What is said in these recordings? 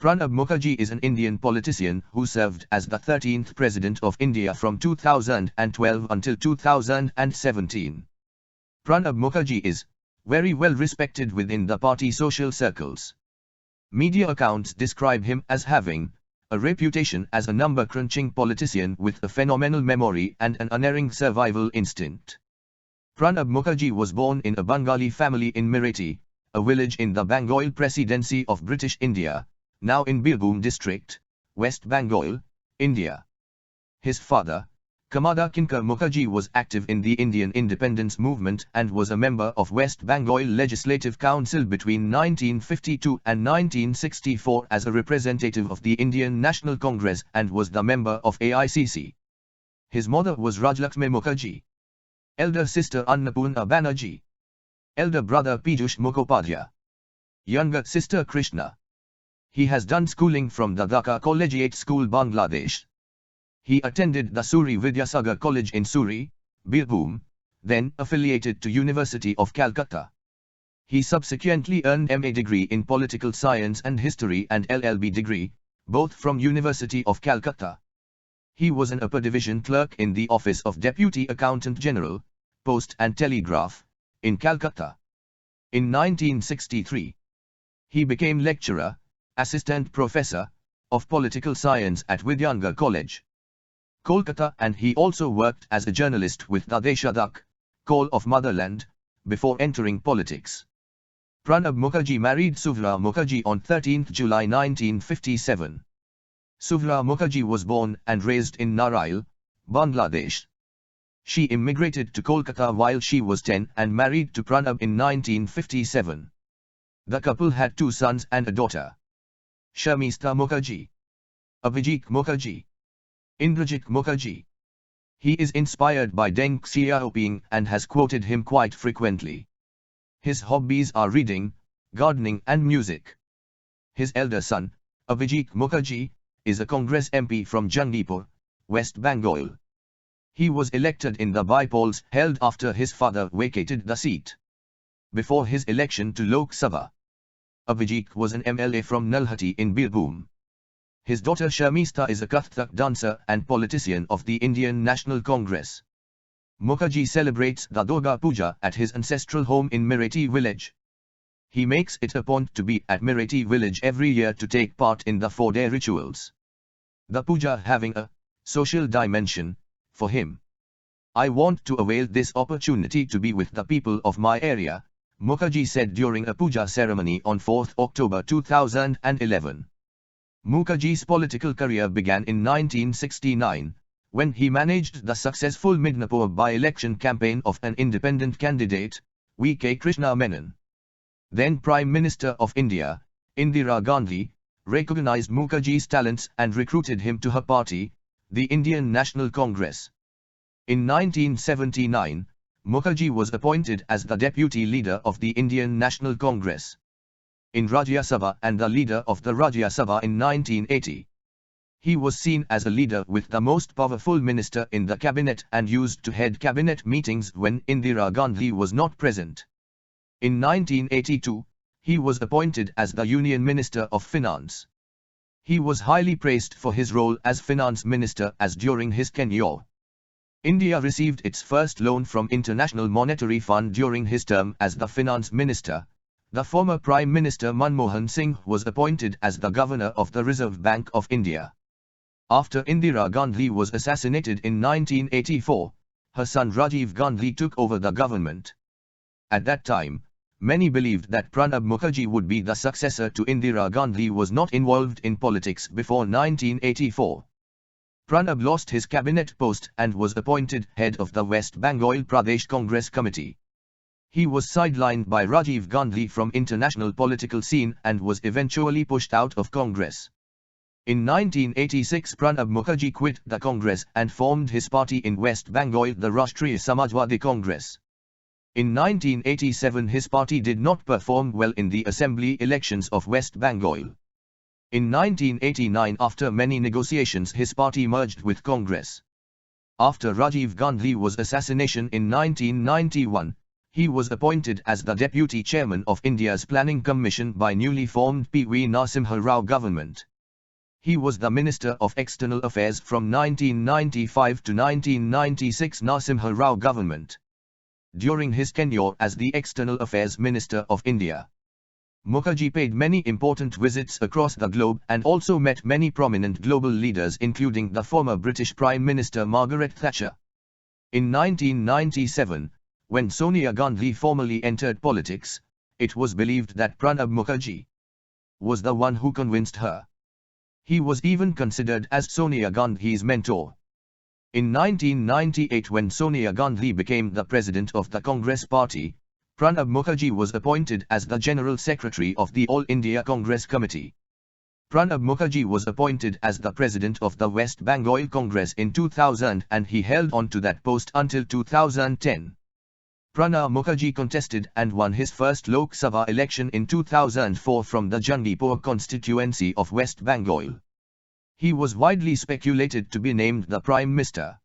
Pranab Mukherjee is an Indian politician who served as the 13th President of India from 2012 until 2017. Pranab Mukherjee is very well respected within the party social circles. Media accounts describe him as having a reputation as a number-crunching politician with a phenomenal memory and an unerring survival instinct. Pranab Mukherjee was born in a Bengali family in Meerut, a village in the Bengal Presidency of British India, now in Birbhum district, West Bengal, India. His father, Kamada Kinkar Mukherjee, was active in the Indian independence movement and was a member of West Bengal Legislative Council between 1952 and 1964 as a representative of the Indian National Congress and was the member of AICC. His mother was Rajlakshmi Mukherjee. Elder sister Annapurna Banerjee. Elder brother Piyush Mukhopadhyay. Younger sister Krishna. He has done schooling from the Dhaka Collegiate School, Bangladesh. He attended the Suri Vidyasagar College in Suri, Birbhum, then affiliated to University of Calcutta. He subsequently earned MA degree in Political Science and History and LLB degree, both from University of Calcutta. He was an upper division clerk in the Office of Deputy Accountant General, Post and Telegraph, in Calcutta. In 1963, he became lecturer, assistant professor, of political science at Vidyangar College, Kolkata, and he also worked as a journalist with the Deshadak, Call of Motherland, before entering politics. Pranab Mukherjee married Suvra Mukherjee on 13 July 1957. Suvra Mukherjee was born and raised in Narail, Bangladesh. She immigrated to Kolkata while she was 10 and married to Pranab in 1957. The couple had 2 sons and a daughter. Sharmista Mukherjee, Abhijit Mukherjee, Indrajit Mukherjee. He is inspired by Deng Xiaoping and has quoted him quite frequently. His hobbies are reading, gardening and music. His elder son, Abhijit Mukherjee, is a Congress MP from Jangipur, West Bengal. He was elected in the by-polls held after his father vacated the seat. Before his election to Lok Sabha, Abhijit was an MLA from Nalhati in Birbhum. His daughter Sharmista is a Kathak dancer and politician of the Indian National Congress. Mukherjee celebrates the Durga Puja at his ancestral home in Meerut village. He makes it a point to be at Meerut village every year to take part in the 4-day rituals. The puja having a social dimension for him. I want to avail this opportunity to be with the people of my area, Mukherjee said during a puja ceremony on 4 October 2011. Mukherjee's political career began in 1969, when he managed the successful Midnapore by-election campaign of an independent candidate, V.K. Krishna Menon. Then Prime Minister of India, Indira Gandhi, recognized Mukherjee's talents and recruited him to her party, the Indian National Congress. In 1979, Mukherjee was appointed as the deputy leader of the Indian National Congress in Rajya Sabha and the leader of the Rajya Sabha in 1980. He was seen as a leader with the most powerful minister in the cabinet and used to head cabinet meetings when Indira Gandhi was not present. In 1982, he was appointed as the Union Minister of Finance. He was highly praised for his role as finance minister as during his tenure, India received its first loan from International Monetary Fund during his term as the finance minister. The former Prime Minister Manmohan Singh was appointed as the Governor of the Reserve Bank of India. After Indira Gandhi was assassinated in 1984, her son Rajiv Gandhi took over the government. At that time, many believed that Pranab Mukherjee would be the successor to Indira Gandhi was not involved in politics before 1984. Pranab lost his cabinet post and was appointed head of the West Bengal Pradesh Congress Committee. He was sidelined by Rajiv Gandhi from international political scene and was eventually pushed out of Congress. In 1986 Pranab Mukherjee quit the Congress and formed his party in West Bengal, the Rashtriya Samajwadi Congress. In 1987 his party did not perform well in the assembly elections of West Bengal. In 1989 after many negotiations his party merged with Congress. After Rajiv Gandhi was assassination in 1991, He was appointed as the Deputy Chairman of India's Planning Commission by newly formed P.V. Narasimha Rao government. He was the Minister of External Affairs from 1995 to 1996 Narasimha Rao government. During his tenure as the External Affairs Minister of India, Mukherjee paid many important visits across the globe and also met many prominent global leaders including the former British Prime Minister Margaret Thatcher. In 1997, when Sonia Gandhi formally entered politics, it was believed that Pranab Mukherjee was the one who convinced her. He was even considered as Sonia Gandhi's mentor. In 1998, when Sonia Gandhi became the president of the Congress Party, Pranab Mukherjee was appointed as the General Secretary of the All India Congress Committee. Pranab Mukherjee was appointed as the president of the West Bengal Congress in 2000 and he held on to that post until 2010. Pranab Mukherjee contested and won his first Lok Sabha election in 2004 from the Jangipur constituency of West Bengal. He was widely speculated to be named the Prime Minister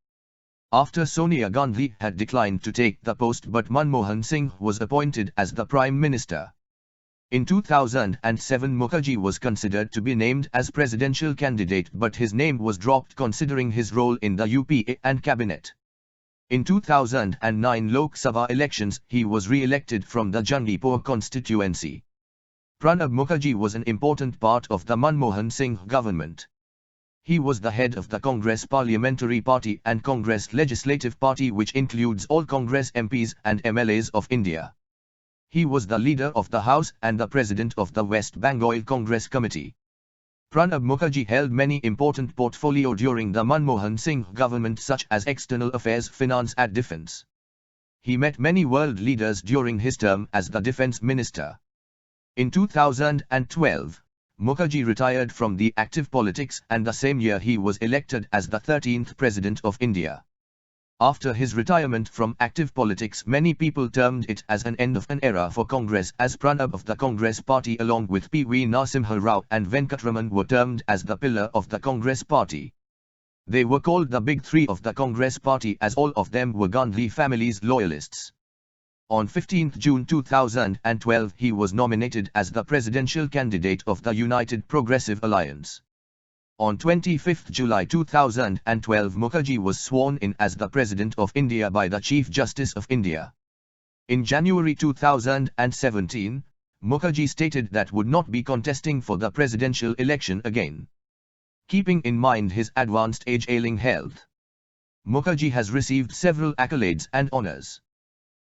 after Sonia Gandhi had declined to take the post, but Manmohan Singh was appointed as the Prime Minister. In 2007, Mukherjee was considered to be named as presidential candidate, but his name was dropped considering his role in the UPA and cabinet. In 2009 Lok Sabha elections, he was re-elected from the Jangipur constituency. Pranab Mukherjee was an important part of the Manmohan Singh government. He was the head of the Congress Parliamentary Party and Congress Legislative Party, which includes all Congress MPs and MLAs of India. He was the leader of the House and the president of the West Bengal Congress Committee. Pranab Mukherjee held many important portfolios during the Manmohan Singh government, such as External Affairs, Finance and Defence. He met many world leaders during his term as the Defence Minister. In 2012, Mukherjee retired from the active politics and the same year he was elected as the 13th President of India. After his retirement from active politics, many people termed it as an end of an era for Congress, as Pranab of the Congress Party along with P.V. Narasimha Rao and Venkatraman were termed as the pillar of the Congress Party. They were called the Big Three of the Congress Party as all of them were Gandhi family's loyalists. On 15 June 2012 he was nominated as the presidential candidate of the United Progressive Alliance. On 25 July 2012 Mukherjee was sworn in as the President of India by the Chief Justice of India. In January 2017, Mukherjee stated that would not be contesting for the presidential election again, keeping in mind his advanced age ailing health. Mukherjee has received several accolades and honours.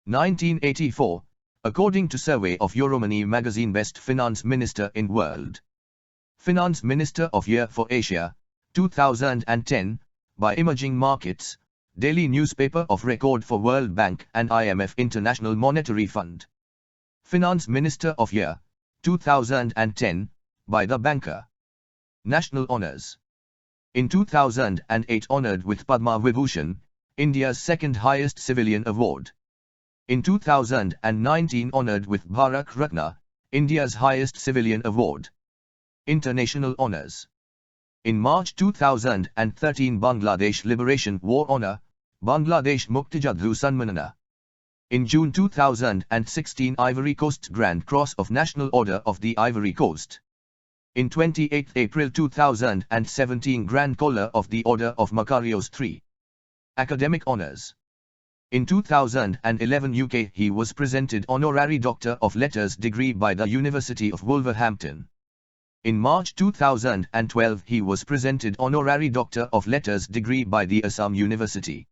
1984, according to survey of Euromoney magazine, Best Finance Minister in World. Finance Minister of Year for Asia, 2010, by Emerging Markets, daily newspaper of record for World Bank and IMF International Monetary Fund. Finance Minister of Year, 2010, by The Banker. National Honours. In 2008 honoured with Padma Vibhushan, India's second highest civilian award. In 2019 honoured with Bharat Ratna, India's highest civilian award. International honours. In March 2013 Bangladesh Liberation War Honour, Bangladesh Muktijodhdhu Sanmanana. In June 2016 Ivory Coast Grand Cross of National Order of the Ivory Coast. In 28 April 2017 Grand Collar of the Order of Macarios III. Academic honours. In 2011 UK he was presented Honorary Doctor of Letters degree by the University of Wolverhampton. In March 2012 he was presented Honorary Doctor of Letters degree by the Assam University.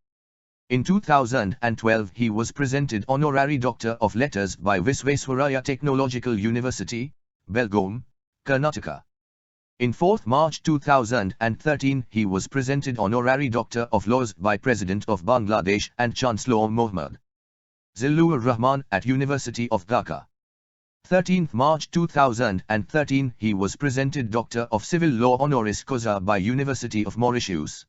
In 2012 he was presented Honorary Doctor of Letters by Visvesvaraya Technological University, Belgaum, Karnataka. In 4 March 2013 he was presented Honorary Doctor of Laws by President of Bangladesh and Chancellor Mohammad Zillur Rahman at University of Dhaka. 13 March 2013 he was presented Doctor of Civil Law honoris causa by University of Mauritius.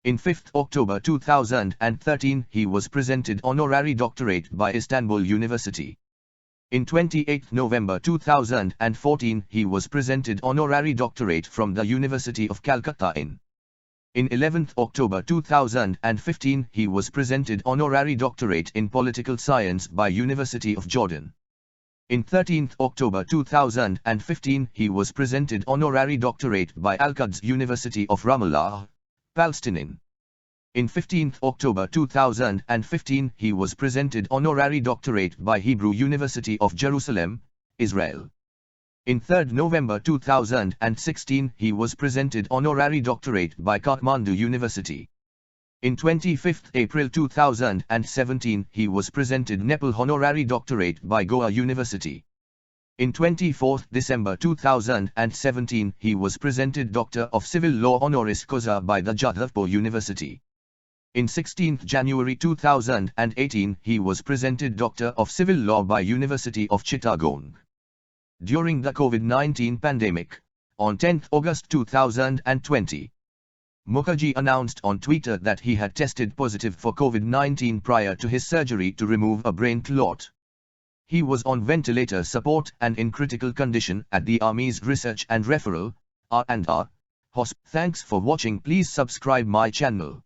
In 5 October 2013 he was presented Honorary Doctorate by Istanbul University. In 28 November 2014 he was presented Honorary Doctorate from the University of Calcutta in In 11th October 2015 he was presented honorary doctorate in political science by University of Jordan. In 13th October 2015 he was presented honorary doctorate by Al-Quds University of Ramallah, Palestine. In 15th October 2015 he was presented honorary doctorate by Hebrew University of Jerusalem, Israel. In 3rd November 2016 he was presented honorary doctorate by Kathmandu University. In 25th April 2017 he was presented Nepal honorary doctorate by Goa University. In 24th December 2017 he was presented Doctor of Civil Law honoris causa by the Jadavpur University. In 16th January 2018 he was presented Doctor of Civil Law by University of Chittagong. During the COVID-19 pandemic, on 10th August 2020, Mukherjee announced on Twitter that he had tested positive for COVID-19 prior to his surgery to remove a brain clot. He was on ventilator support and in critical condition at the Army's Research and Referral (R&R) Hospital. Thanks for watching. Please subscribe my channel.